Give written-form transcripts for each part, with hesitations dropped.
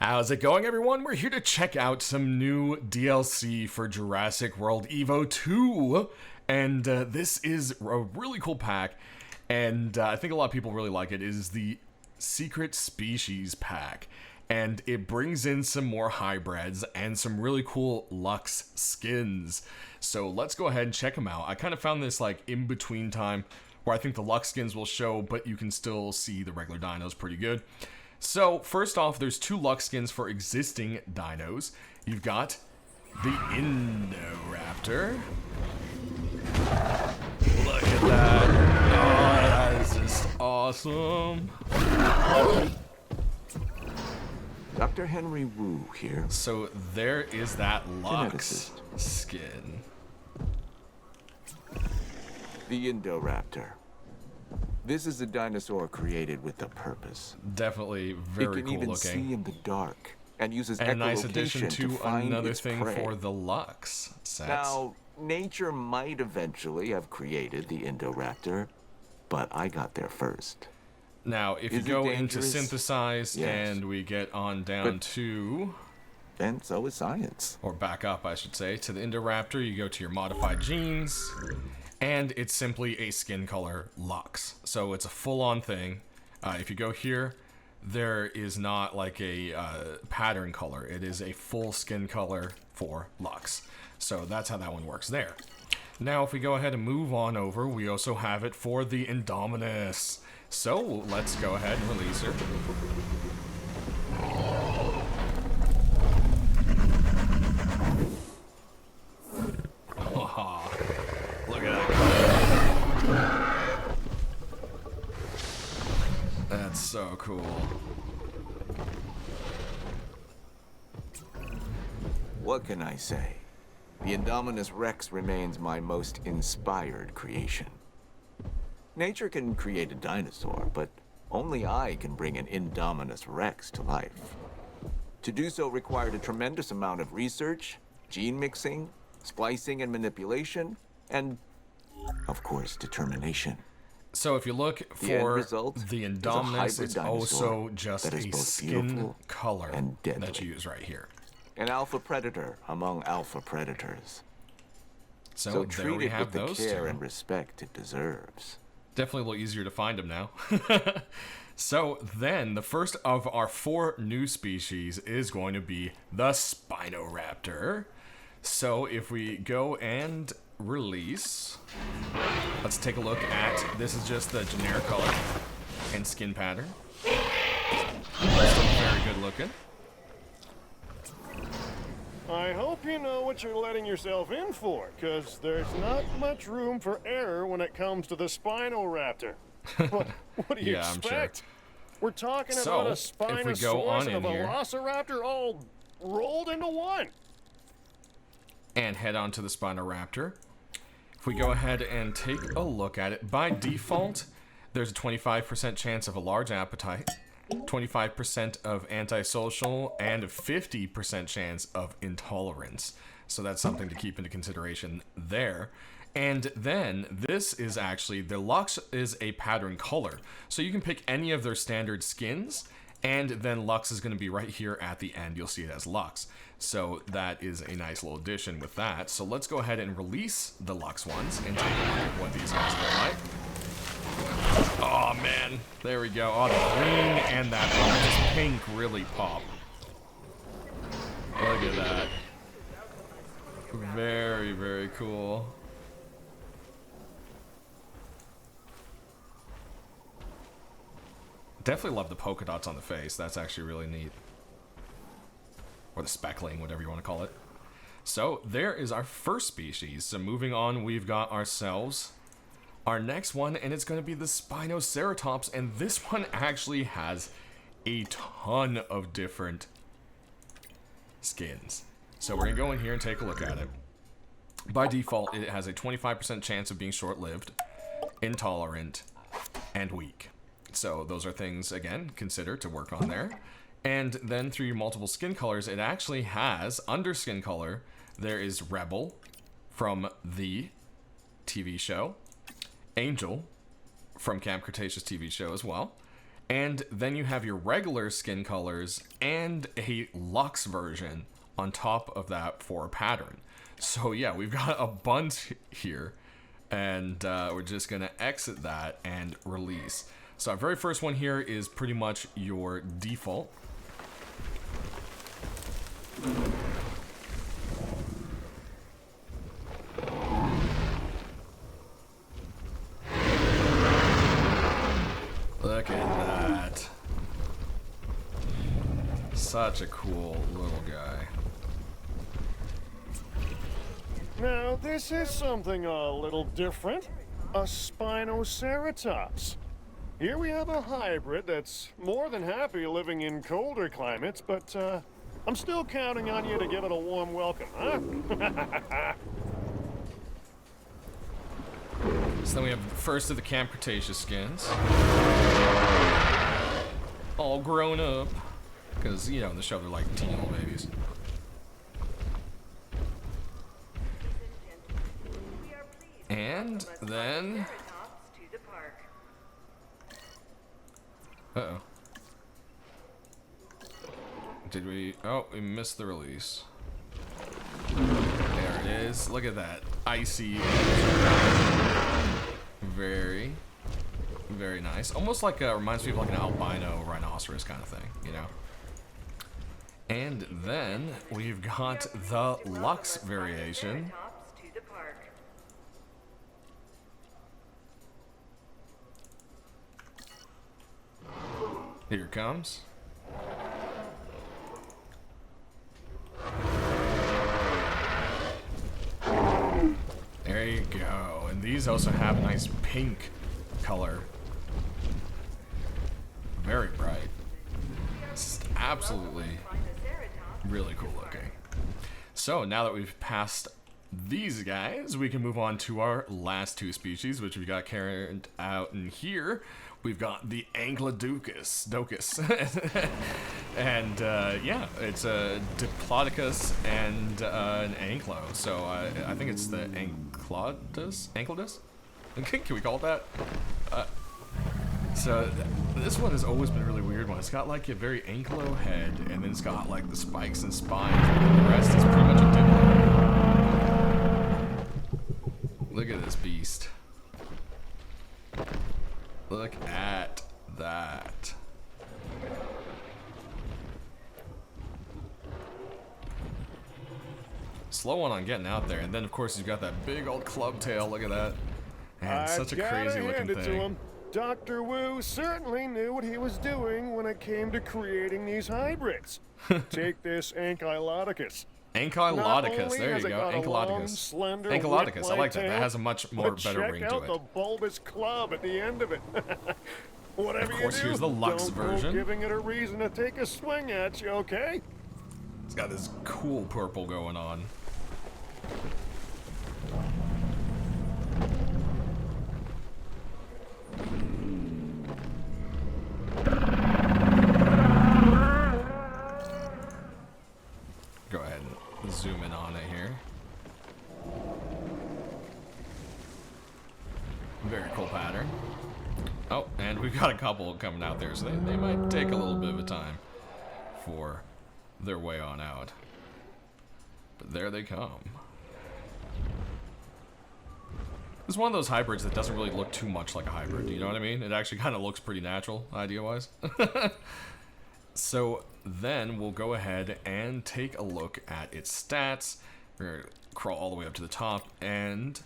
How's it going, everyone? We're here to check out some new DLC for Jurassic World Evo 2. And this is a really cool pack. And I think a lot of people really like it. It is the Secret Species pack. And it brings in some more hybrids and some really cool Lux skins. So let's go ahead and check them out. I kind of found this like in between time where I think the Lux skins will show, but you can still see the regular dinos pretty good. So, first off, there's two Lux skins for existing dinos. You've got the Indoraptor. Look at that. Oh, that is just awesome. Dr. Henry Wu here. So, there is that Lux skin. The Indoraptor. This is a dinosaur created with a purpose. Definitely very cool looking. It can even see in the dark and uses and a nice addition to find another its thing prey. for the Lux sets. Now, nature might eventually have created the Indoraptor, but I got there first. Now, if you go into synthesize and we get on down to... And so is science. Or back up, I should say, to the Indoraptor, you go to your modified genes. And it's simply a skin color Lux. So it's a full-on thing. If you go here, there is not like a pattern color. It is a full skin color for Lux. So that's how that one works there. Now, if we go ahead and move on over, we also have it for the Indominus. So let's go ahead and release her. Look at that. That's so cool. What can I say? The Indominus Rex remains my most inspired creation. Nature can create a dinosaur, but only I can bring an Indominus Rex to life. To do so required a tremendous amount of research, gene mixing, splicing and manipulation, and, of course, determination. So if you look for the Indominus, it's also just a skin color that you use right here. An alpha predator among alpha predators. So there we have those with the care and respect it deserves. Definitely a little easier to find them now. So then, the first of our 4 new species is going to be the Spinoraptor. So if we go and release, let's take a look at, this is just the generic color and skin pattern. Still very good looking. I hope you know what you're letting yourself in for, because there's not much room for error when it comes to the Spinoraptor. What do you expect? Sure. We're talking about a Spinosaurus and a Velociraptor all rolled into one. And head on to the Spinoraptor. If we go ahead and take a look at it, by default, there's a 25% chance of a large appetite, 25% of antisocial, and a 50% chance of intolerance. So that's something to keep into consideration there. And then this is actually, the Lux is a pattern color. So you can pick any of their standard skins, and then Lux is going to be right here at the end. You'll see it as Lux. So that is a nice little addition with that. So let's go ahead and release the Lux ones and take a look at what these guys look like. Oh man, there we go. Oh, the green and that pink really pop. Look at that. Very, very cool. Definitely love the polka dots on the face. That's actually really neat. Or the speckling, whatever you want to call it. So there is our first species. So moving on, we've got ourselves our next one, and it's going to be the Spinoceratops, and this one actually has a ton of different skins. So we're going to go in here and take a look at it. By default, it has a 25% chance of being short-lived, intolerant, and weak. So those are things, again, consider to work on there. And then through your multiple skin colors, it actually has, under skin color, there is Rebel from the TV show, Angel from Camp Cretaceous TV show as well, And then you have your regular skin colors and a luxe version on top of that for a pattern. So yeah, we've got a bunch here, and we're just gonna exit that and release. So our very first one here is pretty much your default. Look at that. Such a cool little guy. Now, this is something a little different. A Spinoceratops. Here we have a hybrid that's more than happy living in colder climates, but I'm still counting on you to give it a warm welcome, huh? So then we have the first of the Camp Cretaceous skins. All grown up. Because, you know, in the show they're like teeny little babies. And then... Uh-oh. Did we... Oh, we missed the release. There it is. Look at that. Icy. Very, very nice. Almost like, reminds me of like an albino rhinoceros kind of thing, you know? And then we've got the luxe variation. Here it comes. There you go. And these also have a nice pink color. Very bright. It's absolutely really cool looking. So now that we've passed these guys, we can move on to our last two species, which we got carried out in here. We've got the Ankylodocus. And yeah, it's a Diplodocus and an Anklo. So I think it's the Ankylodus? Can we call it that? So this one has always been a really weird one. It's got like a very ankylo head, and then it's got like the spikes and spines, and the rest is pretty much a diplo. Look at this beast. Look at that. Slow one on getting out there, and then of course you've got that big old club tail. Look at that. And such a crazy looking thing. Dr. Wu certainly knew what he was doing when it came to creating these hybrids. Take this Ankylodocus. Ankylodocus, there you go. Ankylodocus. Ankylodocus, I like that. That has a much more better ring to it. Check out the bulbous club at the end of it. Whatever of course, you do, here's the luxe version. Don't go giving it a reason to take a swing at you, okay? It's got this cool purple going on. Go ahead and zoom in on it here. Very cool pattern. Oh, and we've got a couple coming out there, so they might take a little bit of a time for their way on out. But there they come. It's one of those hybrids that doesn't really look too much like a hybrid, you know what I mean? It actually kind of looks pretty natural, idea-wise. So then we'll go ahead and take a look at its stats. We're going to crawl all the way up to the top and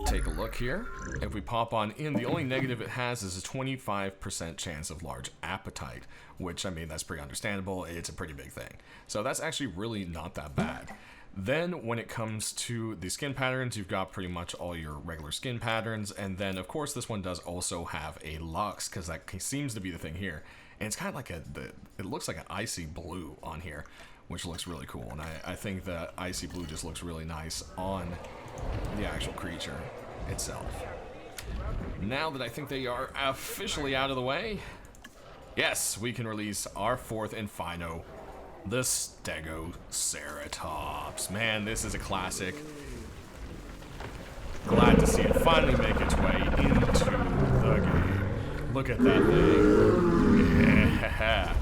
take a look here. If we pop on in, the only negative it has is a 25% chance of large appetite, which, I mean, that's pretty understandable. It's a pretty big thing. So that's actually really not that bad. Then when it comes to the skin patterns, you've got pretty much all your regular skin patterns. And then, of course, this one does also have a luxe, because that seems to be the thing here. And it's kind of like it looks like an icy blue on here, which looks really cool. And I think that icy blue just looks really nice on the actual creature itself. Now that I think they are officially out of the way, yes, we can release our fourth and final, the Stegoceratops. Man, this is a classic. Glad to see it finally make its way into the game. Look at that thing. Yeah.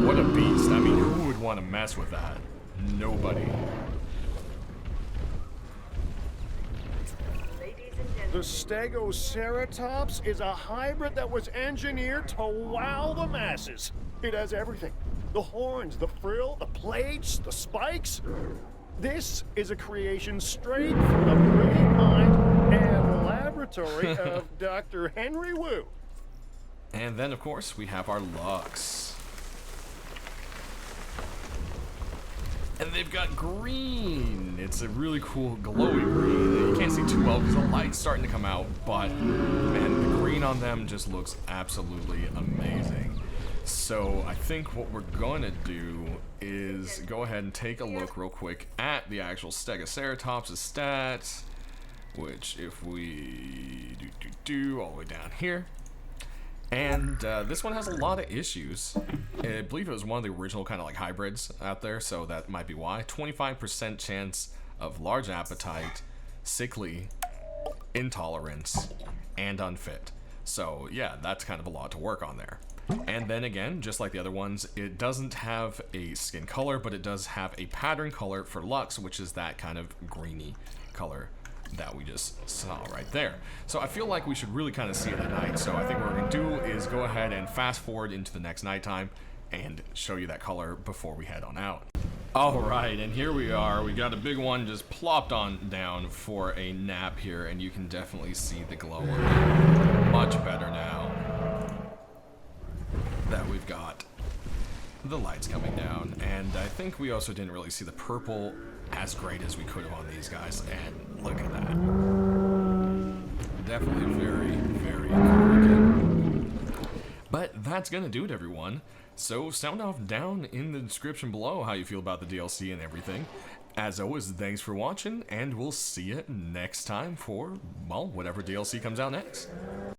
What a beast. I mean, who would want to mess with that? Nobody. The Stegoceratops is a hybrid that was engineered to wow the masses. It has everything. The horns, the frill, the plates, the spikes. This is a creation straight from the brilliant mind and laboratory of Dr. Henry Wu. And then, of course, we have our Lux. And they've got green. It's a really cool glowy green. You can't see too well because the light's starting to come out, but man, the green on them just looks absolutely amazing. So I think what we're going to do is go ahead and take a look real quick at the actual Stegoceratops' stats, which if we do all the way down here. And this one has a lot of issues. I believe it was one of the original kind of like hybrids out there, so that might be why. 25% chance of large appetite, sickly, intolerance, and unfit. So yeah, that's kind of a lot to work on there. And then again, just like the other ones, it doesn't have a skin color, but it does have a pattern color for Lux, which is that kind of greeny color that we just saw right there. So I feel like we should really kind of see it at night. So I think what we're going to do is go ahead and fast forward into the next nighttime and show you that color before we head on out. Alright, and here we are. We got a big one just plopped on down for a nap here, and you can definitely see the glow on it. Much better now that we've got the lights coming down. And I think we also didn't really see the purple as great as we could have on these guys, and look at that. Definitely very, very cool looking. But that's gonna do it, everyone. So sound off down in the description below how you feel about the DLC and everything. As always, thanks for watching, and we'll see you next time for, well, whatever DLC comes out next.